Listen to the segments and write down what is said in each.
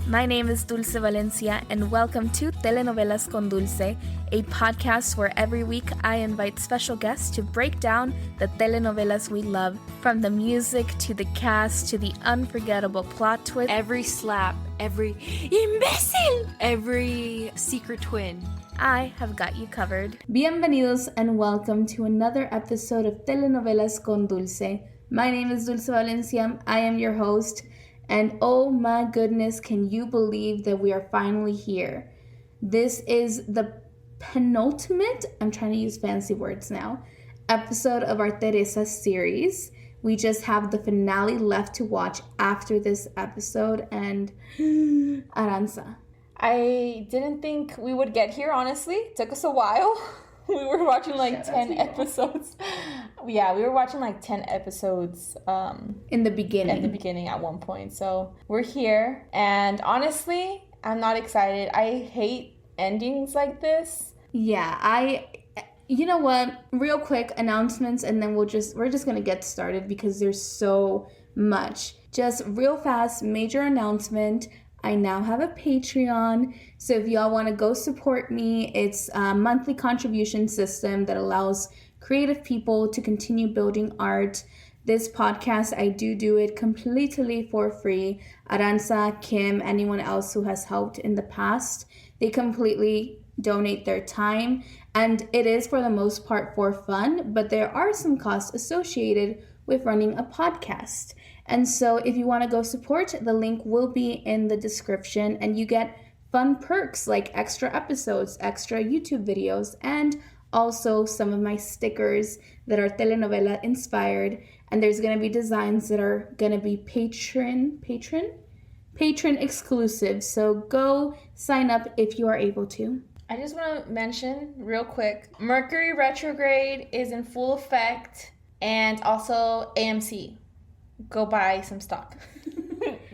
My name is Dulce Valencia, and welcome to Telenovelas con Dulce, a podcast where every week I invite special guests to break down the telenovelas we love, from the music to the cast to the unforgettable plot twist. Every slap, every imbécil, every secret twin. I have got you covered. Bienvenidos and welcome to another episode of Telenovelas con Dulce. My name is Dulce Valencia. I am your host. And oh my goodness, can you believe that we are finally here? This is the penultimate, I'm trying to use fancy words now, episode of our Teresa series. We just have the finale left to watch after this episode, and Aranza. I didn't think we would get here, honestly. It took us a while. We were watching like 10 episodes. Yeah, we were watching like 10 episodes in the beginning at one point. So we're here, and honestly, I'm not excited. I hate endings like this. Yeah, you know what? Real quick announcements, and then we're just gonna get started because there's so much. Just real fast, major announcement. I now have a Patreon, so if y'all want to go support me, it's a monthly contribution system that allows creative people to continue building art. This podcast, I do it completely for free. Aranza, Kim, anyone else who has helped in the past, they completely donate their time, and it is for the most part for fun, but there are some costs associated with running a podcast. And so if you want to go support, the link will be in the description, and you get fun perks like extra episodes, extra YouTube videos, and also some of my stickers that are telenovela inspired. And there's going to be designs that are going to be patron exclusive. So go sign up if you are able to. I just want to mention real quick, Mercury retrograde is in full effect, and also AMC. Go buy some stock.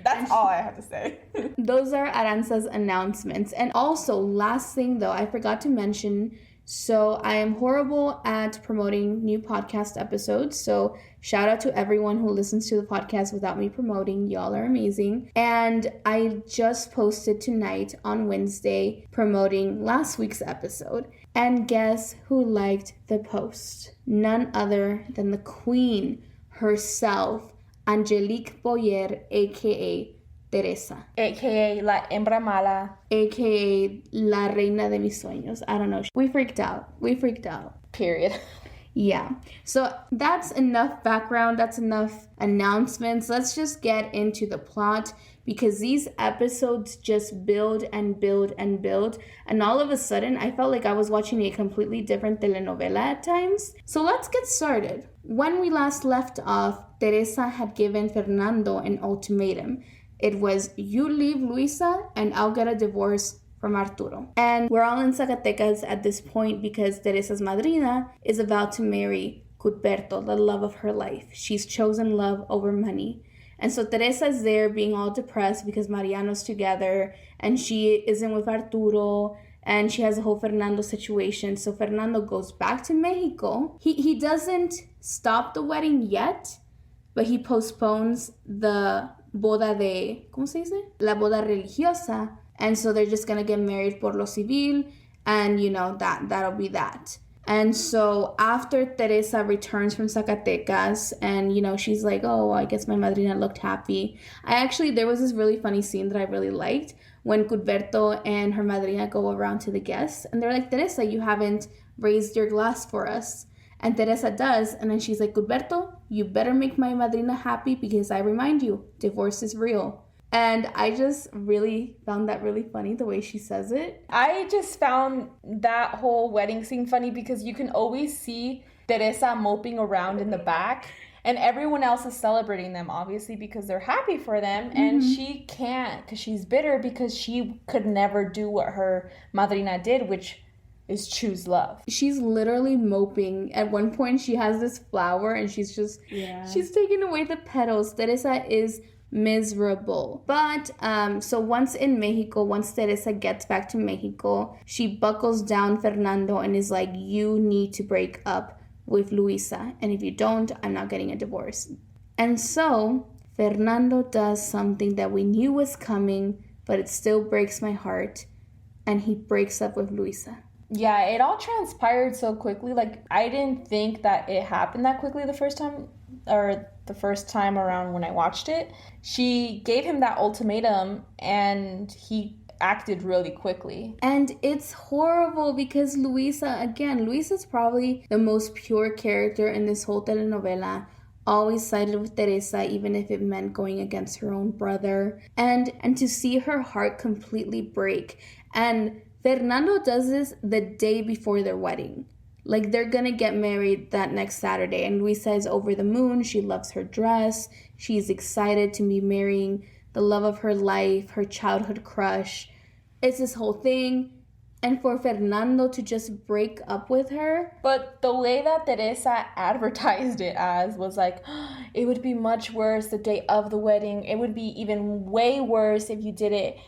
That's all I have to say. Those are Aranza's announcements. And also, last thing though, I forgot to mention, so I am horrible at promoting new podcast episodes. So shout out to everyone who listens to the podcast without me promoting. Y'all are amazing. And I just posted tonight on Wednesday promoting last week's episode. And guess who liked the post? None other than the queen herself, Angelique Boyer, a.k.a. Teresa. A.k.a. La Hembra Mala. A.k.a. La Reina de mis sueños. I don't know. We freaked out. Period. Yeah. So that's enough background. That's enough announcements. Let's just get into the plot, because these episodes just build and build and build. And all of a sudden, I felt like I was watching a completely different telenovela at times. So let's get started. When we last left off, Teresa had given Fernando an ultimatum. It was, you leave Luisa and I'll get a divorce from Arturo. And we're all in Zacatecas at this point because Teresa's madrina is about to marry Cuthberto, the love of her life. She's chosen love over money. And so Teresa is there being all depressed because Mariano's together and she isn't with Arturo, and she has a whole Fernando situation. So Fernando goes back to Mexico. He doesn't stop the wedding yet, but he postpones the boda de, ¿cómo se dice? La boda religiosa. And so they're just going to get married por lo civil, and that'll be that. And so after Teresa returns from Zacatecas and, she's like, oh, I guess my madrina looked happy. There was this really funny scene that I really liked when Cuthberto and her madrina go around to the guests. And they're like, Teresa, you haven't raised your glass for us. And Teresa does. And then she's like, Cuthberto, you better make my madrina happy because I remind you, divorce is real. And I just really found that really funny, the way she says it. I just found that whole wedding scene funny because you can always see Teresa moping around in the back, and everyone else is celebrating them, obviously, because they're happy for them. Mm-hmm. And she can't, because she's bitter, because she could never do what her madrina did, which is choose love. She's literally moping. At one point, she has this flower, and she's taking away the petals. Teresa is miserable. But so once Teresa gets back to Mexico, she buckles down Fernando and is like, you need to break up with Luisa, and if you don't, I'm not getting a divorce. And so Fernando does something that we knew was coming but it still breaks my heart. And he breaks up with Luisa. Yeah, it all transpired so quickly. Like, I didn't think that it happened that quickly the first time around when I watched it. She gave him that ultimatum and he acted really quickly. And it's horrible because Luisa's probably the most pure character in this whole telenovela. Always sided with Teresa, even if it meant going against her own brother. And to see her heart completely break. And Fernando does this the day before their wedding. Like, they're gonna get married that next Saturday, and Luisa is over the moon. She loves her dress. She's excited to be marrying the love of her life, her childhood crush. It's this whole thing. And for Fernando to just break up with her. But the way that Teresa advertised it as was like, oh, it would be much worse the day of the wedding. It would be even way worse if you did it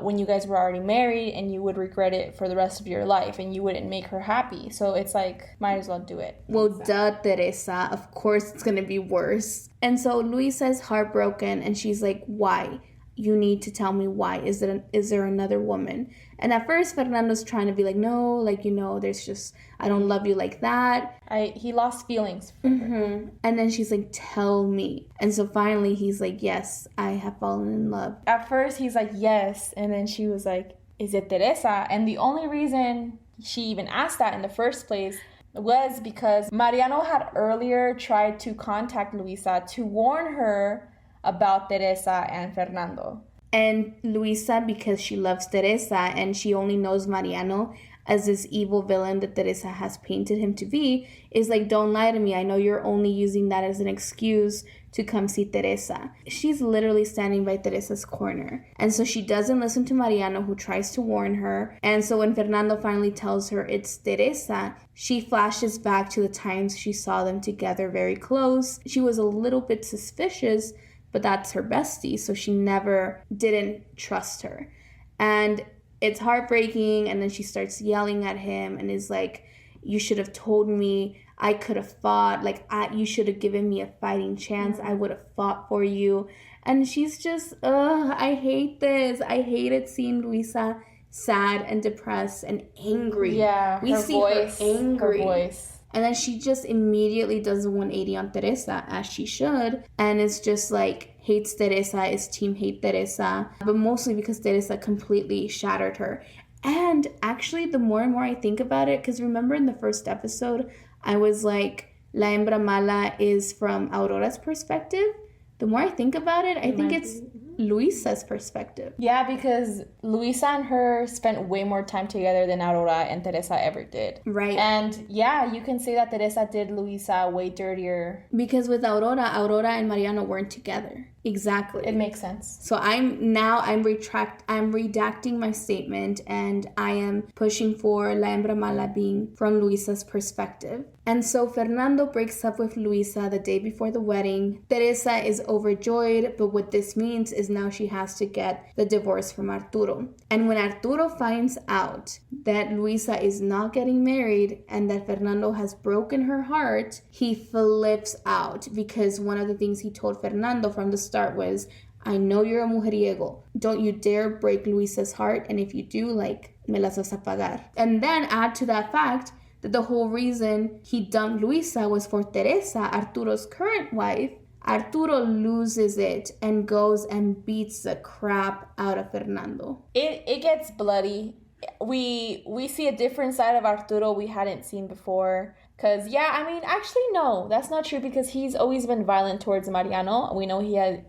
when you guys were already married, and you would regret it for the rest of your life and you wouldn't make her happy. So it's like, might as well do it. Well, duh, Teresa. Of course it's going to be worse. And so Luisa is heartbroken and she's like, why? You need to tell me why. Is there another woman? And at first Fernando's trying to be like, no, like, there's just, I don't love you like that. He lost feelings for her. And then she's like, tell me. And so finally he's like, yes, I have fallen in love. At first he's like, yes. And then she was like, is it Teresa? And the only reason she even asked that in the first place was because Mariano had earlier tried to contact Luisa to warn her about Teresa and Fernando. And Luisa, because she loves Teresa and she only knows Mariano as this evil villain that Teresa has painted him to be, is like, don't lie to me. I know you're only using that as an excuse to come see Teresa. She's literally standing by Teresa's corner. And so she doesn't listen to Mariano, who tries to warn her. And so when Fernando finally tells her it's Teresa, she flashes back to the times she saw them together very close. She was a little bit suspicious, but that's her bestie, so she never didn't trust her. And it's heartbreaking, and then she starts yelling at him and is like, you should have told me. I could have fought. Like, you should have given me a fighting chance. I would have fought for you. And she's just, I hate this. I hated seeing Luisa sad and depressed and angry. Yeah, we see her angry. Her voice. And then she just immediately does a 180 on Teresa, as she should. And it's just like, hates Teresa, is team hate Teresa. But mostly because Teresa completely shattered her. And actually, the more and more I think about it, because remember in the first episode, I was like, La Hembra Mala is from Aurora's perspective. The more I think about it, I think it's Luisa's perspective. Yeah, because Luisa and her spent way more time together than Aurora and Teresa ever did. Right. And yeah, you can say that Teresa did Luisa way dirtier. Because with Aurora and Mariano weren't together. Exactly. It makes sense. So I'm redacting my statement, and I am pushing for La Hembra Mala being from Luisa's perspective. And so Fernando breaks up with Luisa the day before the wedding. Teresa is overjoyed, but what this means is now she has to get the divorce from Arturo. And when Arturo finds out that Luisa is not getting married and that Fernando has broken her heart, he flips out, because one of the things he told Fernando from the start was, I know you're a mujeriego. Don't you dare break Luisa's heart, and if you do, like, me las vas a pagar. And then add to that fact that the whole reason he dumped Luisa was for Teresa, Arturo's current wife. Arturo loses it and goes and beats the crap out of Fernando. It gets bloody. We see a different side of Arturo we hadn't seen before. Because, yeah, I mean, actually, no, that's not true, because he's always been violent towards Mariano. We know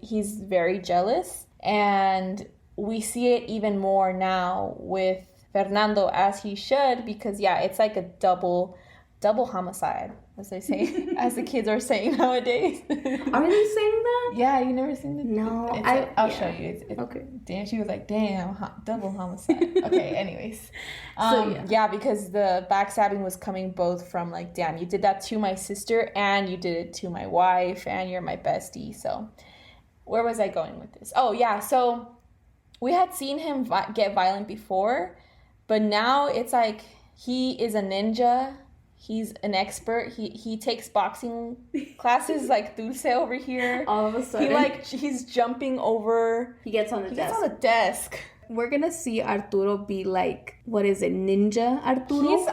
he's very jealous. And we see it even more now with Fernando, as he should, because, yeah, it's like a double homicide, as they say, as the kids are saying nowadays. Are they saying that? Yeah, you never seen it? No. I'll show you. It's, okay. Damn, she was like, damn, double homicide. Okay, anyways. So, yeah, because the backstabbing was coming both from, like, damn, you did that to my sister, and you did it to my wife, and you're my bestie. So where was I going with this? Oh, yeah, so we had seen him get violent before, but now it's like he is a ninja. He's an expert. He takes boxing classes like Dulce over here. All of a sudden. He's jumping over. He gets on the desk. Gets on the desk. We're going to see Arturo be like, what is it, Ninja Arturo?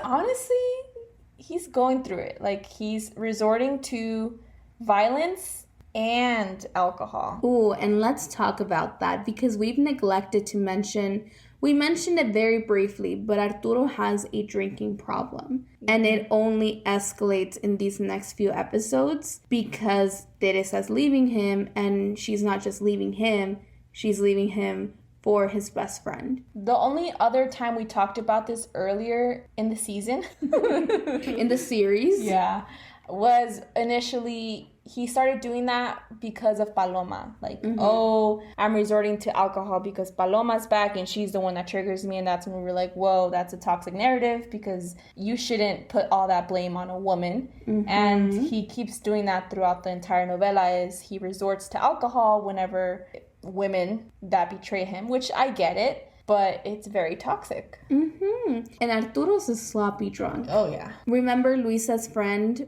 He's going through it. Like, he's resorting to violence and alcohol. Ooh, and let's talk about that because we've neglected to mention... We mentioned it very briefly, but Arturo has a drinking problem. And it only escalates in these next few episodes because Teresa's leaving him, and she's not just leaving him, she's leaving him for his best friend. The only other time we talked about this earlier in the season, in the series, yeah, was initially he started doing that because of Paloma. Like, oh, I'm resorting to alcohol because Paloma's back and she's the one that triggers me. And that's when we were like, whoa, that's a toxic narrative because you shouldn't put all that blame on a woman. And he keeps doing that throughout the entire novela. Is he resorts to alcohol whenever women that betray him, which I get it, but it's very toxic. And Arturo's a sloppy drunk. Oh, yeah. Remember Luisa's friend,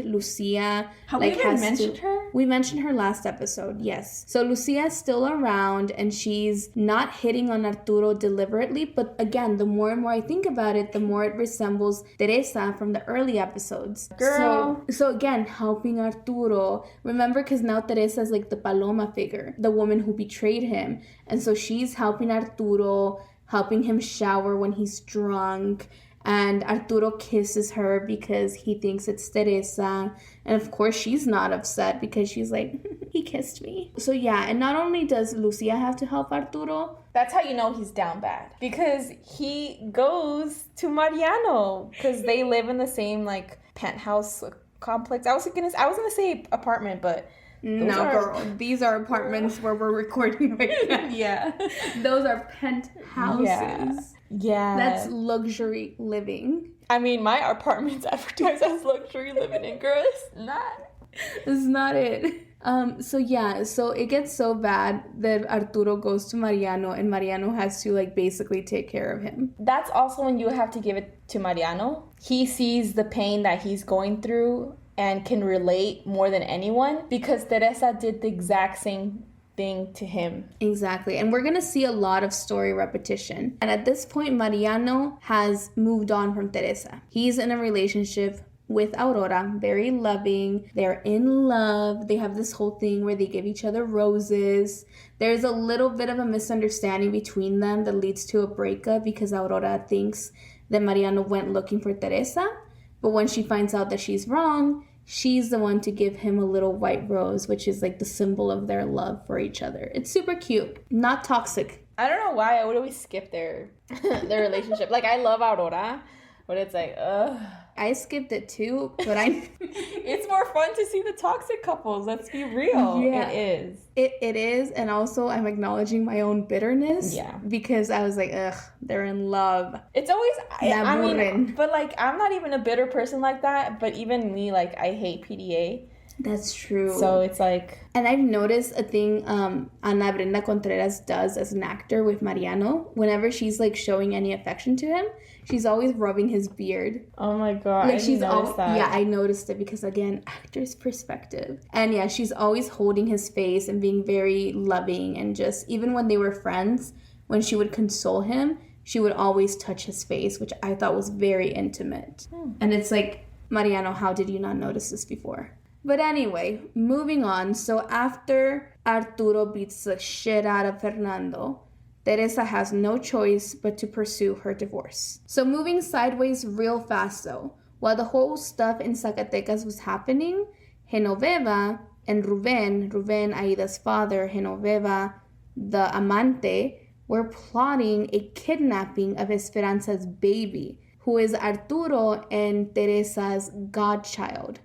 Lucia. Have we even mentioned her? We mentioned her last episode, yes. So Lucia is still around and she's not hitting on Arturo deliberately, but again, the more and more I think about it, the more it resembles Teresa from the early episodes. Girl. So again, helping Arturo. Remember, because now Teresa is like the Paloma figure, the woman who betrayed him. And so she's helping Arturo, helping him shower when he's drunk. And Arturo kisses her because he thinks it's Teresa. And of course, she's not upset because she's like, he kissed me. So yeah, and not only does Lucia have to help Arturo. That's how you know he's down bad. Because he goes to Mariano. Because they live in the same, like, penthouse complex. I was gonna say apartment, but... Girl, these are apartments where we're recording right now. Yeah. Those are penthouses. Yeah. That's luxury living. I mean, my apartment's advertised as luxury living, and girl, it's not. It's not it. So it gets so bad that Arturo goes to Mariano, and Mariano has to, like, basically take care of him. That's also when you have to give it to Mariano. He sees the pain that he's going through and can relate more than anyone because Teresa did the exact same thing to him. Exactly. And we're going to see a lot of story repetition. And at this point, Mariano has moved on from Teresa. He's in a relationship with Aurora, very loving. They're in love. They have this whole thing where they give each other roses. There's a little bit of a misunderstanding between them that leads to a breakup because Aurora thinks that Mariano went looking for Teresa. But when she finds out that she's wrong, she's the one to give him a little white rose, which is like the symbol of their love for each other. It's super cute. Not toxic. I don't know why I would always skip their relationship. Like, I love Aurora, but it's like, ugh. I skipped it too, but It's more fun to see the toxic couples. Let's be real. Yeah. It is. It is, and also I'm acknowledging my own bitterness. Yeah. Because I was like, ugh, they're in love. It's always, I mean, but like, I'm not even a bitter person like that, but even me, like, I hate PDA. That's true. So it's like... And I've noticed a thing Ana Brenda Contreras does as an actor with Mariano. Whenever she's like showing any affection to him, she's always rubbing his beard. Oh my God, like, I didn't notice that. Yeah, I noticed it because, again, actor's perspective. And yeah, she's always holding his face and being very loving. And just, even when they were friends, when she would console him, she would always touch his face, which I thought was very intimate. And it's like, Mariano, how did you not notice this before? But anyway, moving on. So after Arturo beats the shit out of Fernando, Teresa has no choice but to pursue her divorce. So moving sideways real fast though, while the whole stuff in Zacatecas was happening, Genoveva and Ruben, Aida's father, Genoveva, the amante, were plotting a kidnapping of Esperanza's baby, who is Arturo and Teresa's godchild.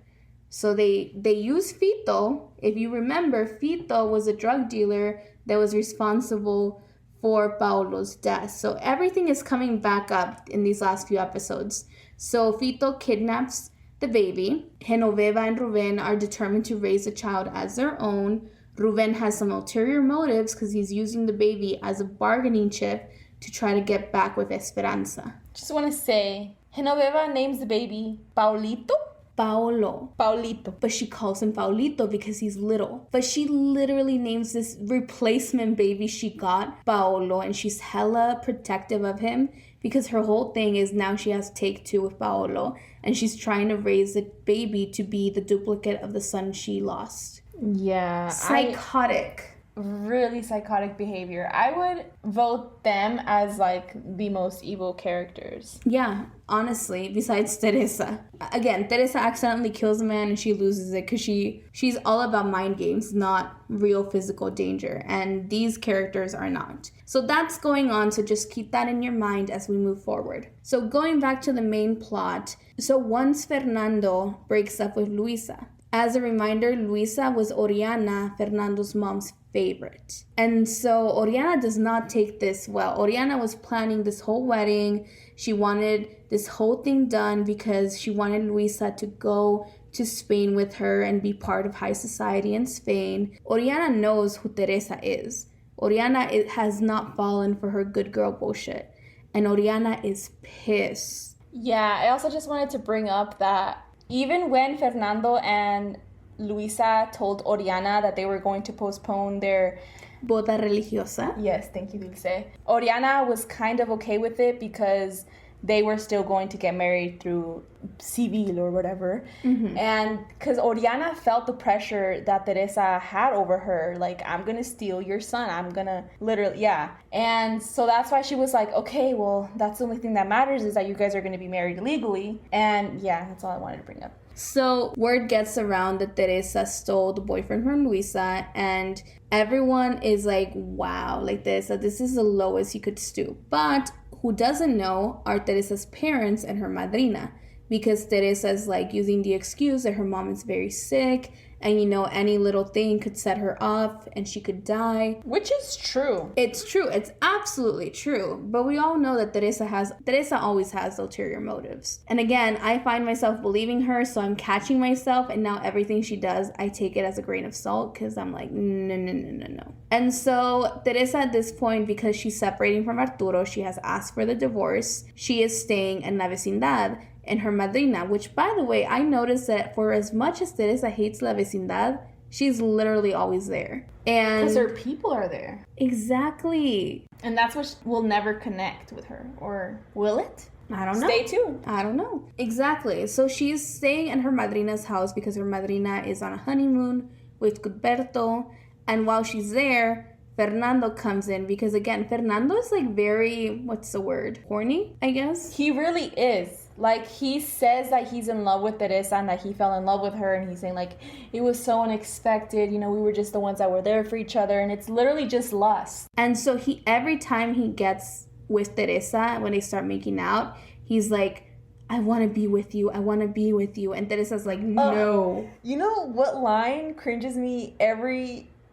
So they use Fito. If you remember, Fito was a drug dealer that was responsible for Paulo's death. So everything is coming back up in these last few episodes. So Fito kidnaps the baby. Genoveva and Ruben are determined to raise the child as their own. Ruben has some ulterior motives because he's using the baby as a bargaining chip to try to get back with Esperanza. Just want to say, Genoveva names the baby Paulito. Paulito. But she calls him Paulito because he's little. But she literally names this replacement baby she got Paolo, and she's hella protective of him because her whole thing is now she has take two with Paolo, and she's trying to raise the baby to be the duplicate of the son she lost. Yeah. Psychotic. Really psychotic behavior. I would vote them as like the most evil characters. Yeah, honestly, besides Teresa. Again, Teresa accidentally kills a man and she loses it because she's all about mind games, not real physical danger. And these characters are not. So that's going on, so just keep that in your mind as we move forward. So going back to the main plot, so once Fernando breaks up with Luisa, as a reminder, Luisa was Oriana, Fernando's mom's favorite. And so Oriana does not take this well. Oriana was planning this whole wedding. She wanted this whole thing done because she wanted Luisa to go to Spain with her and be part of high society in Spain. Oriana knows who Teresa is. Oriana has not fallen for her good girl bullshit. And Oriana is pissed. Yeah, I also just wanted to bring up that even when Fernando and Luisa told Oriana that they were going to postpone their boda religiosa. Yes, thank you, Dulce. Oriana was kind of okay with it because they were still going to get married through civil or whatever. Mm-hmm. And because Oriana felt the pressure that Teresa had over her, like, I'm going to steal your son. I'm going to literally, yeah. And so that's why she was like, okay, well, that's the only thing that matters is that you guys are going to be married legally. And yeah, that's all I wanted to bring up. So word gets around that Teresa stole the boyfriend from Luisa, and everyone is like, wow, like this is the lowest you could stoop. But who doesn't know are Teresa's parents and her madrina, because Teresa is like using the excuse that her mom is very sick and, you know, any little thing could set her off and she could die. Which is true. It's true. It's absolutely true. But we all know that Teresa always has ulterior motives. And again, I find myself believing her, so I'm catching myself, and now everything she does, I take it as a grain of salt because I'm like, no. And so Teresa at this point, because she's separating from Arturo, she has asked for the divorce. She is staying in La Vecindad, and her madrina, which, by the way, I noticed that for as much as Teresa hates La Vecindad, she's literally always there. And because her people are there. Exactly. And that's what will never connect with her. Or will it? I don't know. Stay tuned. I don't know. Exactly. So she's staying in her madrina's house because her madrina is on a honeymoon with Cuthberto. And while she's there, Fernando comes in because, again, Fernando is like very, what's the word? Horny, I guess? He really is. Like, he says that he's in love with Teresa and that he fell in love with her, and he's saying, like, it was so unexpected, you know, we were just the ones that were there for each other, and it's literally just lust. And so every time he gets with Teresa, when they start making out, he's like, I want to be with you, and Teresa's like, no. You know what line cringes me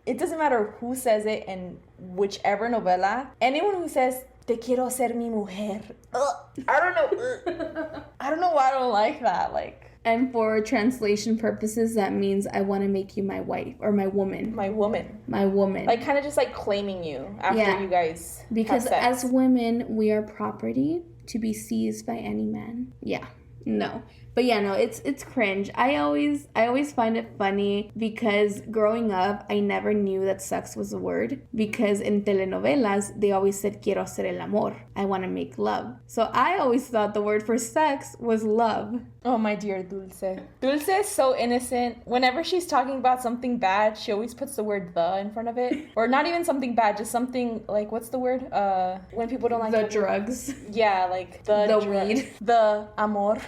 it doesn't matter who says it in whichever novela, anyone who says, te quiero ser mi mujer. I don't know. I don't know why I don't like that. Like, and for translation purposes, that means I want to make you my wife or my woman. My woman. Like, kind of just like claiming you after you guys. Because as women, we are property to be seized by any man. Yeah. No. But yeah, no, it's cringe. I always find it funny because growing up, I never knew that sex was a word, because in telenovelas, they always said, quiero hacer el amor. I want to make love. So I always thought the word for sex was love. Oh, my dear Dulce. Dulce is so innocent. Whenever she's talking about something bad, she always puts the word the in front of it. Or not even something bad, just something like, what's the word? When people don't like the drugs. Yeah, like the weed. The amor.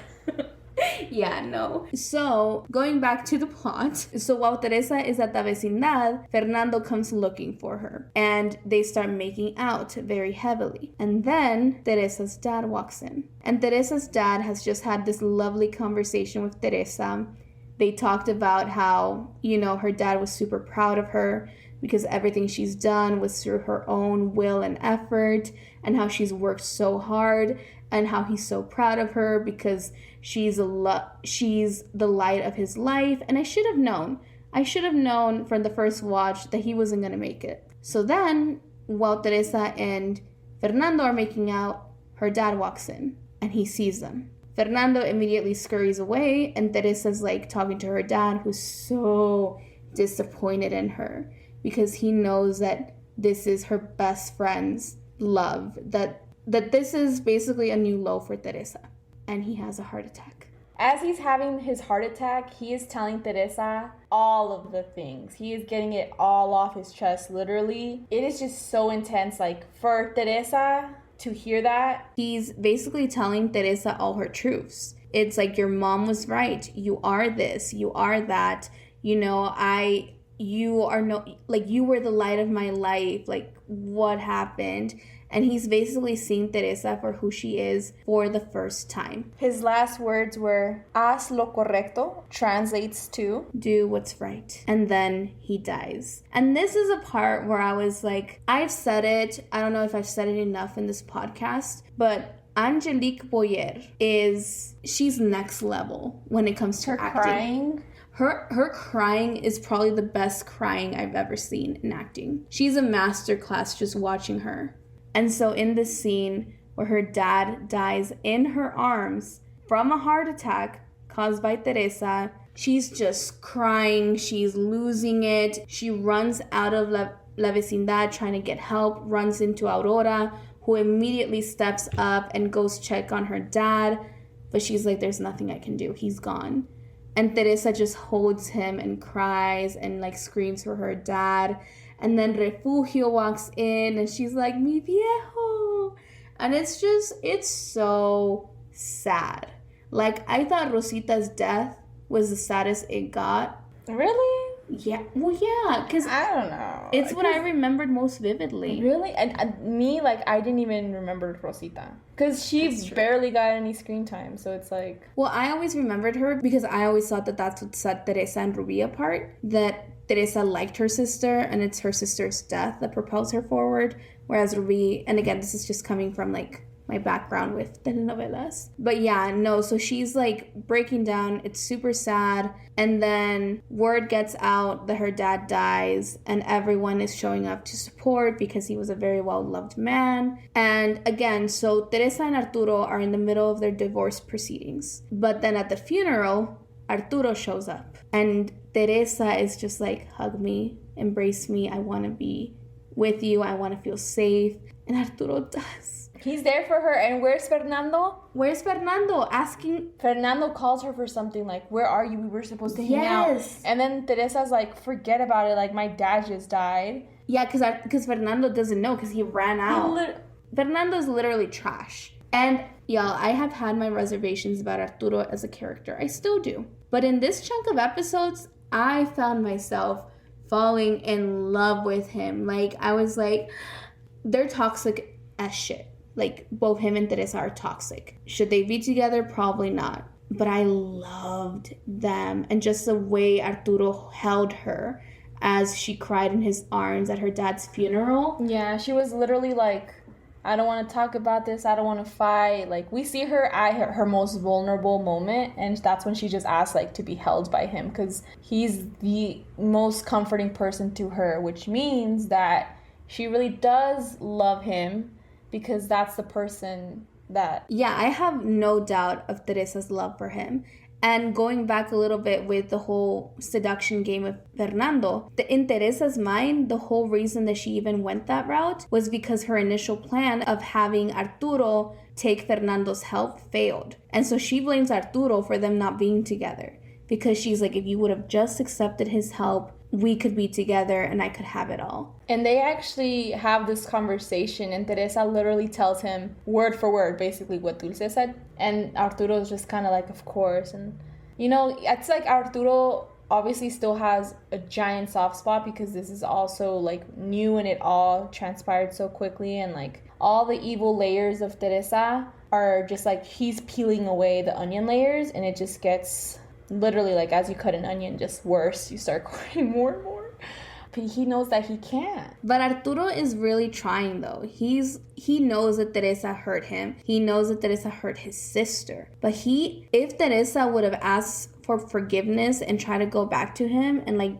Yeah, no. So, going back to the plot. So, while Teresa is at La Vecindad, Fernando comes looking for her. And they start making out very heavily. And then Teresa's dad walks in. And Teresa's dad has just had this lovely conversation with Teresa. They talked about how, you know, her dad was super proud of her because everything she's done was through her own will and effort, and how she's worked so hard, and how he's so proud of her because she's the light of his life. And I should have known from the first watch that he wasn't going to make it. So then, while Teresa and Fernando are making out, her dad walks in and he sees them. Fernando immediately scurries away, and Teresa's like talking to her dad, who's so disappointed in her because he knows that this is her best friend's love, that this is basically a new low for Teresa, and he has a heart attack. As he's having his heart attack, he is telling Teresa all of the things. He is getting it all off his chest, literally. It is just so intense. Like, for Teresa to hear that, he's basically telling Teresa all her truths. It's like, your mom was right. You are this. You are that. You know, you were the light of my life. Like, what happened? And he's basically seeing Teresa for who she is for the first time. His last words were, haz lo correcto, translates to, do what's right. And then he dies. And this is a part where I was like, I've said it. I don't know if I've said it enough in this podcast, but Angelique Boyer she's next level when it comes to her acting. Crying. Her crying is probably the best crying I've ever seen in acting. She's a masterclass just watching her. And so in this scene where her dad dies in her arms from a heart attack caused by Teresa, she's just crying. She's losing it. She runs out of La Vecindad trying to get help, runs into Aurora, who immediately steps up and goes check on her dad. But she's like, there's nothing I can do. He's gone. And Teresa just holds him and cries and like screams for her dad. And then Refugio walks in and she's like, mi viejo. And it's so sad. Like, I thought Rosita's death was the saddest it got. Really? Yeah. Well, yeah. Because I don't know. It's what I remembered most vividly. Really? And me, like, I didn't even remember Rosita. Because she barely got any screen time. So it's like... Well, I always remembered her because I always thought that that's what set Teresa and Ruby apart. That Teresa liked her sister, and it's her sister's death that propels her forward. Whereas Ruby, and again, this is just coming from like my background with telenovelas. But yeah, no, so she's like breaking down. It's super sad. And then word gets out that her dad dies, and everyone is showing up to support because he was a very well-loved man. And again, so Teresa and Arturo are in the middle of their divorce proceedings. But then at the funeral, Arturo shows up. And Teresa is just like, hug me, embrace me, I want to be with you, I want to feel safe. And Arturo does. He's there for her. And where's Fernando? Where's Fernando? Fernando calls her for something like, where are you? We were supposed to hang out. And then Teresa's like, forget about it. Like, my dad just died. Yeah, because Fernando doesn't know because he ran out. Fernando's literally trash. And y'all, I have had my reservations about Arturo as a character. I still do. But in this chunk of episodes, I found myself falling in love with him. Like, I was like, they're toxic as shit. Like, both him and Teresa are toxic. Should they be together? Probably not. But I loved them. And just the way Arturo held her as she cried in his arms at her dad's funeral. Yeah, she was literally like, I don't want to talk about this. I don't want to fight. Like, we see her at her most vulnerable moment. And that's when she just asks, like, to be held by him. Because he's the most comforting person to her. Which means that she really does love him. Because that's the person that... Yeah, I have no doubt of Teresa's love for him. And going back a little bit with the whole seduction game of Fernando, in Teresa's mind, the whole reason that she even went that route was because her initial plan of having Arturo take Fernando's help failed. And so she blames Arturo for them not being together. Because she's like, if you would have just accepted his help, we could be together and I could have it all. And they actually have this conversation, and Teresa literally tells him word for word basically what Dulce said. And Arturo's just kind of like, of course. And, you know, it's like Arturo obviously still has a giant soft spot because this is also like new and it all transpired so quickly. And like all the evil layers of Teresa are just like he's peeling away the onion layers, and it just gets... literally, like, as you cut an onion, just worse. You start crying more and more. But he knows that he can't. But Arturo is really trying, though. He knows that Teresa hurt him. He knows that Teresa hurt his sister. But if Teresa would have asked for forgiveness and tried to go back to him and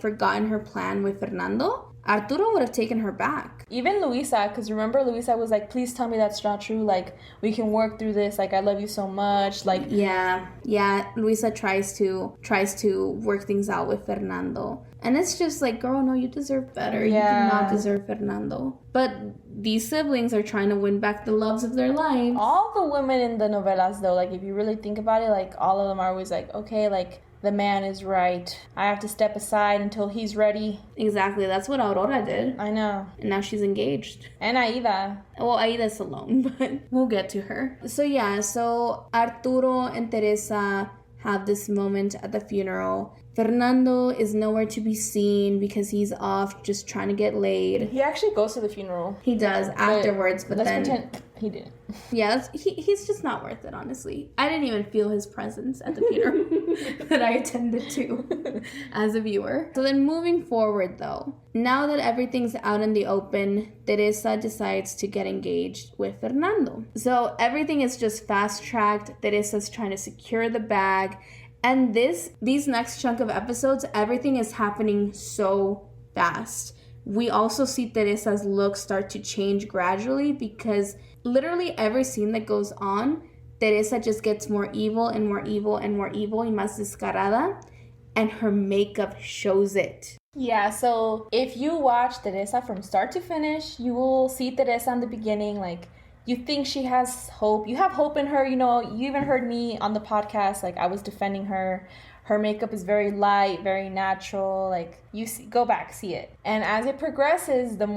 forgotten her plan with Fernando, Arturo would have taken her back. Even Luisa, because remember Luisa was like, please tell me that's not true. Like, we can work through this. Like, I love you so much. Like, yeah. Luisa tries to work things out with Fernando. And it's just like, girl, no, you deserve better. Yeah. You do not deserve Fernando. But these siblings are trying to win back the loves of their lives. All the women in the novelas, though, like, if you really think about it, like, all of them are always like, okay, like, the man is right. I have to step aside until he's ready. Exactly. That's what Aurora did. I know. And now she's engaged. And Aida. Well, Aida's alone, but we'll get to her. So Arturo and Teresa have this moment at the funeral. Fernando is nowhere to be seen because he's off just trying to get laid. He actually goes to the funeral. He does afterwards, but let's then... pretend he didn't. Yeah, he's just not worth it, honestly. I didn't even feel his presence at the funeral that I attended to as a viewer. So then moving forward, though, now that everything's out in the open, Teresa decides to get engaged with Fernando. So everything is just fast-tracked. Teresa's trying to secure the bag. And these next chunk of episodes, everything is happening so fast. We also see Teresa's look start to change gradually because literally every scene that goes on, Teresa just gets more evil and more evil and more evil y más descarada, and her makeup shows it. Yeah, so if you watch Teresa from start to finish, you will see Teresa in the beginning, like, you think she has hope. You have hope in her, you know. You even heard me on the podcast, like, I was defending her. Her makeup is very light, very natural. Like, you see, go back, see it. And as it progresses, the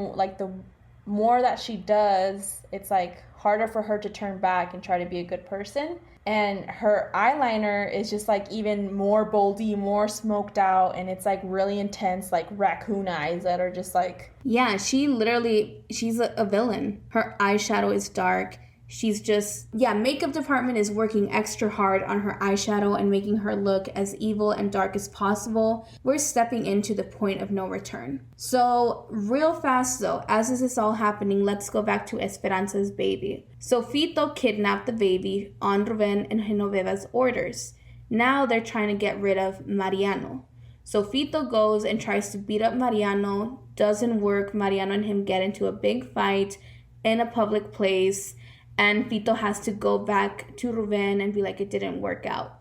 more that she does, it's like harder for her to turn back and try to be a good person. And her eyeliner is just like even more boldy, more smoked out, and it's like really intense, like raccoon eyes that are just like... Yeah, she's a villain. Her eyeshadow is dark. She's just, makeup department is working extra hard on her eyeshadow and making her look as evil and dark as possible. We're stepping into the point of no return. So real fast though, as this is all happening, let's go back to Esperanza's baby. So Fito kidnapped the baby on Ruben and Genoveva's orders. Now they're trying to get rid of Mariano. So Fito goes and tries to beat up Mariano. Doesn't work. Mariano and him get into a big fight in a public place. And Fito has to go back to Ruben and be like, it didn't work out.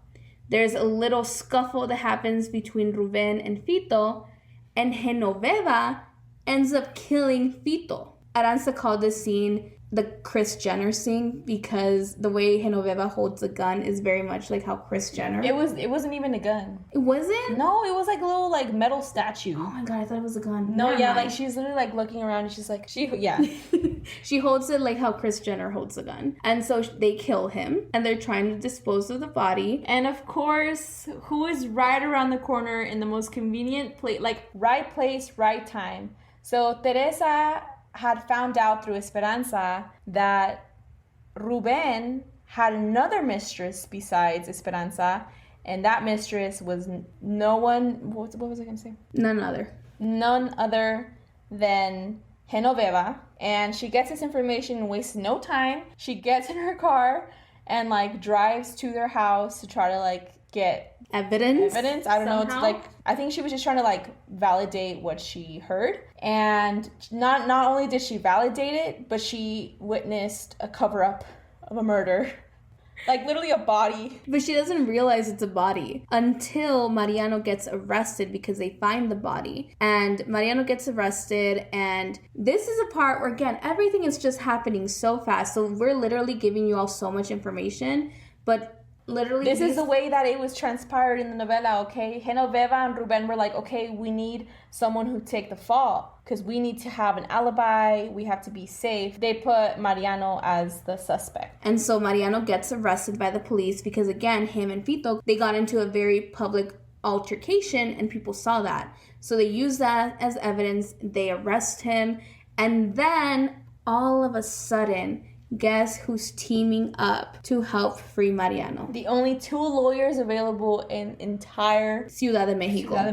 There's a little scuffle that happens between Ruben and Fito, and Genoveva ends up killing Fito. Aranza called this scene the Kris Jenner scene because the way Genoveva holds the gun is very much like how Kris Jenner... It wasn't even a gun. It wasn't? No, it was like a little like metal statue. Oh my god, I thought it was a gun. No, Never mind. Like she's literally like looking around and she's like, She holds it like how Kris Jenner holds the gun. And so they kill him and they're trying to dispose of the body. And of course, who is right around the corner in the most convenient place, like right place, right time. So Teresa had found out through Esperanza that Ruben had another mistress besides Esperanza, and that mistress was what was I going to say? None other than Genoveva. And she gets this information and wastes no time. She gets in her car and like drives to their house to try to like get evidence. I don't know. It's like, I think she was just trying to like validate what she heard. And not only did she validate it, but she witnessed a cover-up of a murder. Like literally a body. But she doesn't realize it's a body until Mariano gets arrested because they find the body. And Mariano gets arrested, and this is a part where, again, everything is just happening so fast. So we're literally giving you all so much information, but literally this is the way that it was transpired in the novela, okay? Genoveva and Ruben were like, okay, we need someone who take the fall because we need to have an alibi. We have to be safe. They put Mariano as the suspect. And so Mariano gets arrested by the police because, again, him and Fito, they got into a very public altercation and people saw that. So they use that as evidence. They arrest him. And then all of a sudden, guess who's teaming up to help free Mariano? The only two lawyers available in entire Ciudad de Mexico.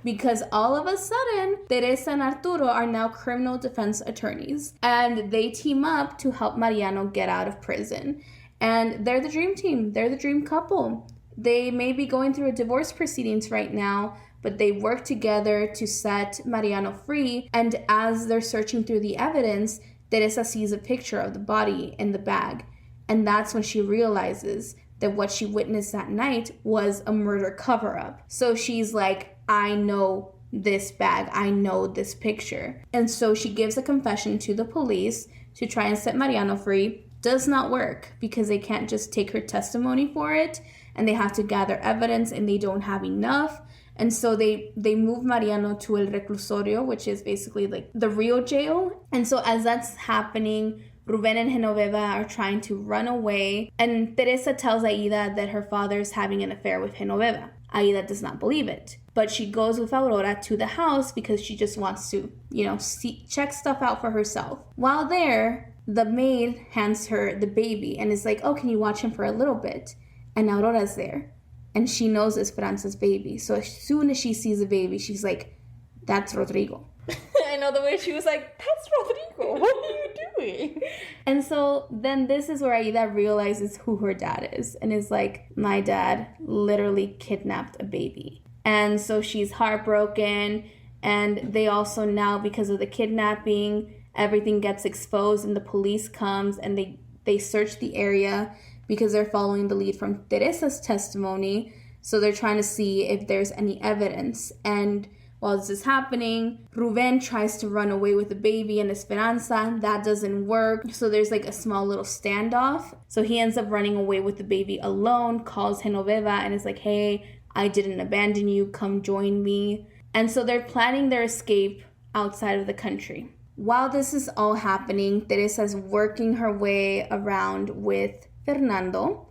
Because all of a sudden, Teresa and Arturo are now criminal defense attorneys. And they team up to help Mariano get out of prison. And they're the dream team. They're the dream couple. They may be going through a divorce proceedings right now, but they work together to set Mariano free. And as they're searching through the evidence, Teresa sees a picture of the body in the bag. And that's when she realizes that what she witnessed that night was a murder cover-up. So she's like, I know this bag, I know this picture. And so she gives a confession to the police to try and set Mariano free. Does not work because they can't just take her testimony for it, and they have to gather evidence, and they don't have enough. And so they move Mariano to El Reclusorio, which is basically like the real jail. And so as that's happening, Ruben and Genoveva are trying to run away, and Teresa tells Aida that her father's having an affair with Genoveva. Aida does not believe it, but she goes with Aurora to the house because she just wants to, check stuff out for herself. While there, the maid hands her the baby and is like, oh, can you watch him for a little bit? And Aurora's there, and she knows Esperanza's baby. So as soon as she sees the baby, she's like, that's Rodrigo. I know the way she was like, that's Rodrigo. What are you doing? And so then this is where Aida realizes who her dad is and is like, my dad literally kidnapped a baby. And so she's heartbroken. And they also now, because of the kidnapping, everything gets exposed and the police comes and they search the area because they're following the lead from Teresa's testimony. So they're trying to see if there's any evidence. And while this is happening, Ruben tries to run away with the baby and Esperanza. That doesn't work. So there's like a small little standoff. So he ends up running away with the baby alone, calls Genoveva and is like, hey, I didn't abandon you. Come join me. And so they're planning their escape outside of the country. While this is all happening, Teresa's working her way around with Fernando,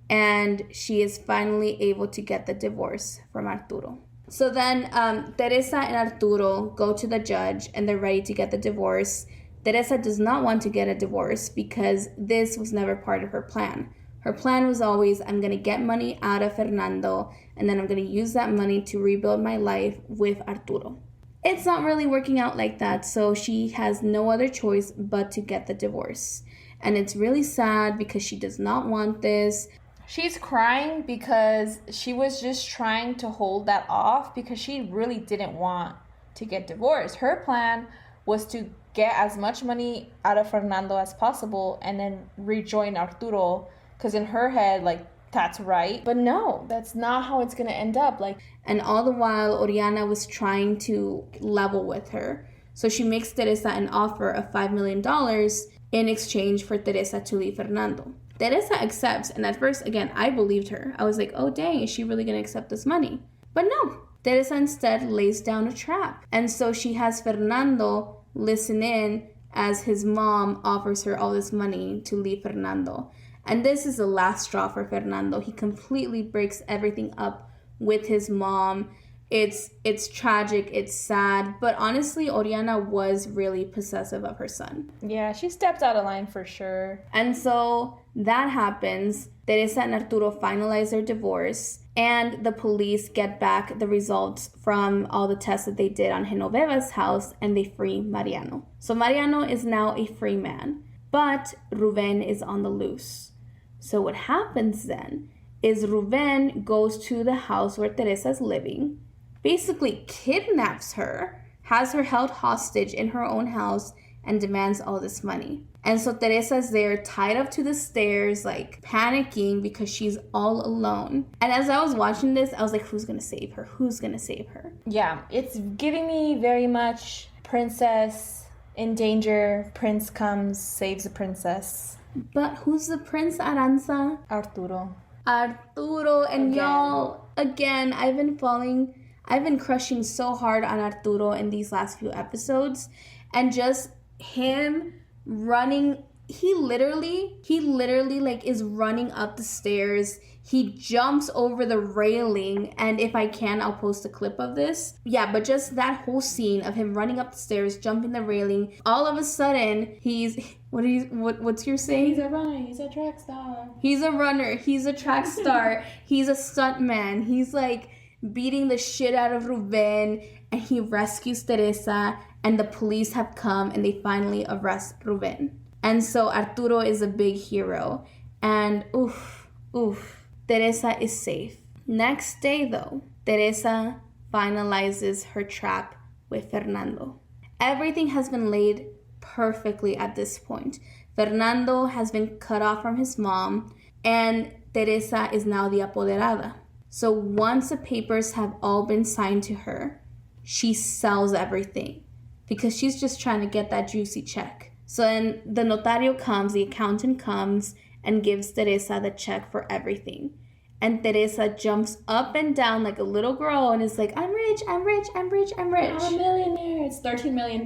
and she is finally able to get the divorce from Arturo. So then Teresa and Arturo go to the judge and they're ready to get the divorce. Teresa does not want to get a divorce because this was never part of her plan. Her plan was always, I'm going to get money out of Fernando and then I'm going to use that money to rebuild my life with Arturo. It's not really working out like that, so she has no other choice but to get the divorce. And it's really sad because she does not want this. She's crying because she was just trying to hold that off because she really didn't want to get divorced. Her plan was to get as much money out of Fernando as possible and then rejoin Arturo, because in her head, like, that's right. But no, that's not how it's going to end up. And all the while, Oriana was trying to level with her. So she makes Teresa an offer of $5 million in exchange for Teresa to leave Fernando. Teresa accepts, and at first, again, I believed her. I was like, oh dang, is she really going to accept this money? But no, Teresa instead lays down a trap. And so she has Fernando listen in as his mom offers her all this money to leave Fernando. And this is the last straw for Fernando. He completely breaks everything up with his mom. It's tragic, it's sad, but honestly, Oriana was really possessive of her son. Yeah, she stepped out of line for sure. And so that happens. Teresa and Arturo finalize their divorce, and the police get back the results from all the tests that they did on Genoveva's house, and they free Mariano. So Mariano is now a free man, but Ruben is on the loose. So what happens then is Ruben goes to the house where Teresa's living, basically kidnaps her, has her held hostage in her own house, and demands all this money. And so Teresa's there tied up to the stairs, like panicking because she's all alone. And as I was watching this, I was like, who's gonna save her? Who's gonna save her? Yeah, it's giving me very much princess in danger. Prince comes, saves the princess. But who's the prince, Aranza? Arturo. Arturo. And y'all, again, I've been crushing so hard on Arturo in these last few episodes. And just him running, he literally like is running up the stairs. He jumps over the railing, and if I can, I'll post a clip of this. Yeah, but just that whole scene of him running up the stairs, jumping the railing, all of a sudden what's your saying? He's a runner, he's a track star. He's a runner, he's a track star, he's a stunt man. He's like beating the shit out of Ruben, and he rescues Teresa, and the police have come and they finally arrest Ruben. And so Arturo is a big hero, and oof, Teresa is safe. Next day though, Teresa finalizes her trap with Fernando. Everything has been laid perfectly at this point. Fernando has been cut off from his mom, and Teresa is now the apoderada. So once the papers have all been signed to her, she sells everything because she's just trying to get that juicy check. So then the notario comes, the accountant comes, and gives Teresa the check for everything. And Teresa jumps up and down like a little girl and is like, I'm rich, I'm rich, I'm rich, I'm rich. I'm a millionaire. It's $13 million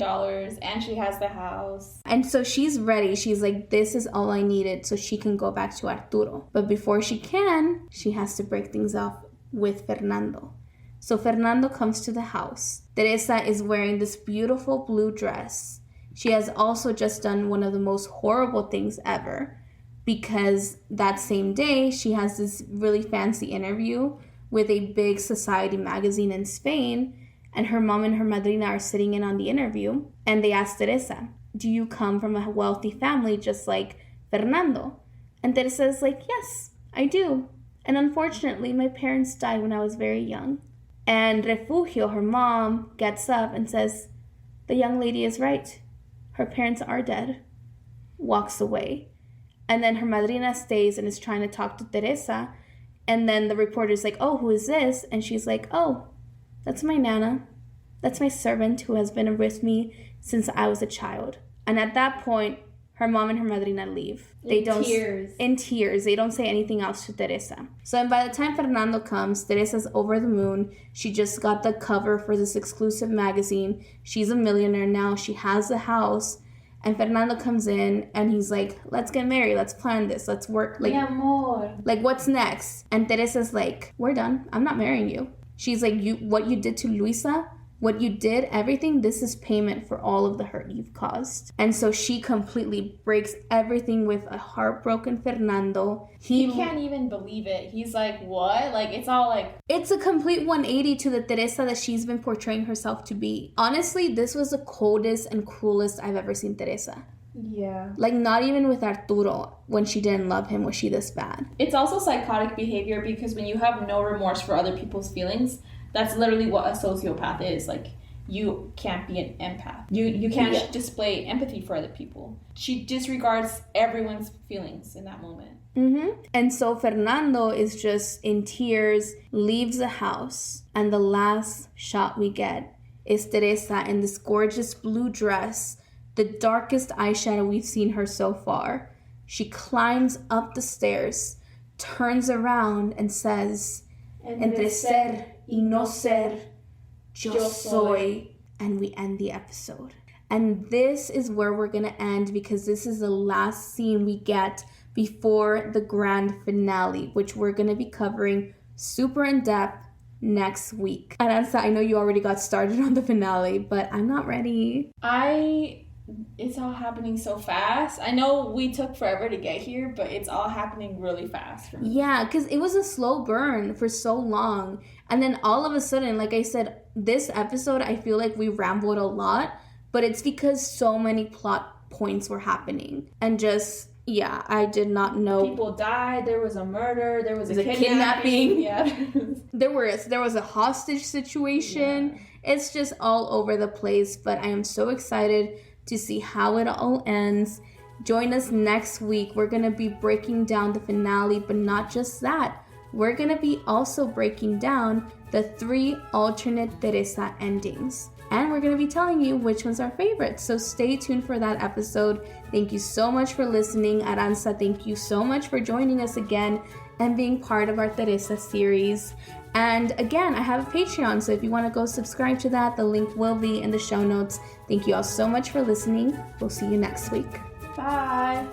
and she has the house. And so she's ready. She's like, this is all I needed so she can go back to Arturo. But before she can, she has to break things off with Fernando. So Fernando comes to the house. Teresa is wearing this beautiful blue dress. She has also just done one of the most horrible things ever, because that same day she has this really fancy interview with a big society magazine in Spain, and her mom and her madrina are sitting in on the interview, and they ask Teresa, do you come from a wealthy family just like Fernando? And Teresa is like, yes, I do. And unfortunately, my parents died when I was very young. And Refugio, her mom, gets up and says, the young lady is right. Her parents are dead. Walks away. And then her madrina stays and is trying to talk to Teresa. And then the reporter's like, oh, who is this? And she's like, oh, that's my Nana. That's my servant who has been with me since I was a child. And at that point, her mom and her madrina leave. In tears. They don't say anything else to Teresa. So and by the time Fernando comes, Teresa's over the moon. She just got the cover for this exclusive magazine. She's a millionaire now. She has a house. And Fernando comes in and he's like, let's get married. Let's plan this. Let's work. Like, Mi amor. Like, what's next? And Teresa's like, we're done. I'm not marrying you. She's like, what you did to Luisa, what you did, everything, this is payment for all of the hurt you've caused. And so she completely breaks everything with a heartbroken Fernando. He can't even believe it. He's like, what? Like, it's all like... It's a complete 180 to the Teresa that she's been portraying herself to be. Honestly, this was the coldest and cruelest I've ever seen Teresa. Yeah. Like, not even with Arturo, when she didn't love him, was she this bad. It's also psychotic behavior because when you have no remorse for other people's feelings, that's literally what a sociopath is. Like, you can't be an empath. You can't display empathy for other people. She disregards everyone's feelings in that moment. Mm-hmm. And so Fernando is just in tears, leaves the house, and the last shot we get is Teresa in this gorgeous blue dress, the darkest eyeshadow we've seen her so far. She climbs up the stairs, turns around, and says, entre ser y no ser, yo soy. And we end the episode. And this is where we're going to end, because this is the last scene we get before the grand finale, which we're going to be covering super in depth next week. Aranza, I know you already got started on the finale, but I'm not ready. It's all happening so fast. I know we took forever to get here, but it's all happening really fast for me. Yeah, because it was a slow burn for so long. And then all of a sudden, like I said, this episode, I feel like we rambled a lot, but it's because so many plot points were happening. And just, yeah, I did not know. People died, there was a murder, there was a kidnapping. Yeah. There was a hostage situation. Yeah. It's just all over the place, but I am so excited to see how it all ends. Join us next week. We're going to be breaking down the finale, but not just that. We're going to be also breaking down the 3 alternate Teresa endings. And we're going to be telling you which one's our favorite. So stay tuned for that episode. Thank you so much for listening. Aranza, thank you so much for joining us again and being part of our Teresa series. And again, I have a Patreon, so if you want to go subscribe to that, the link will be in the show notes. Thank you all so much for listening. We'll see you next week. Bye.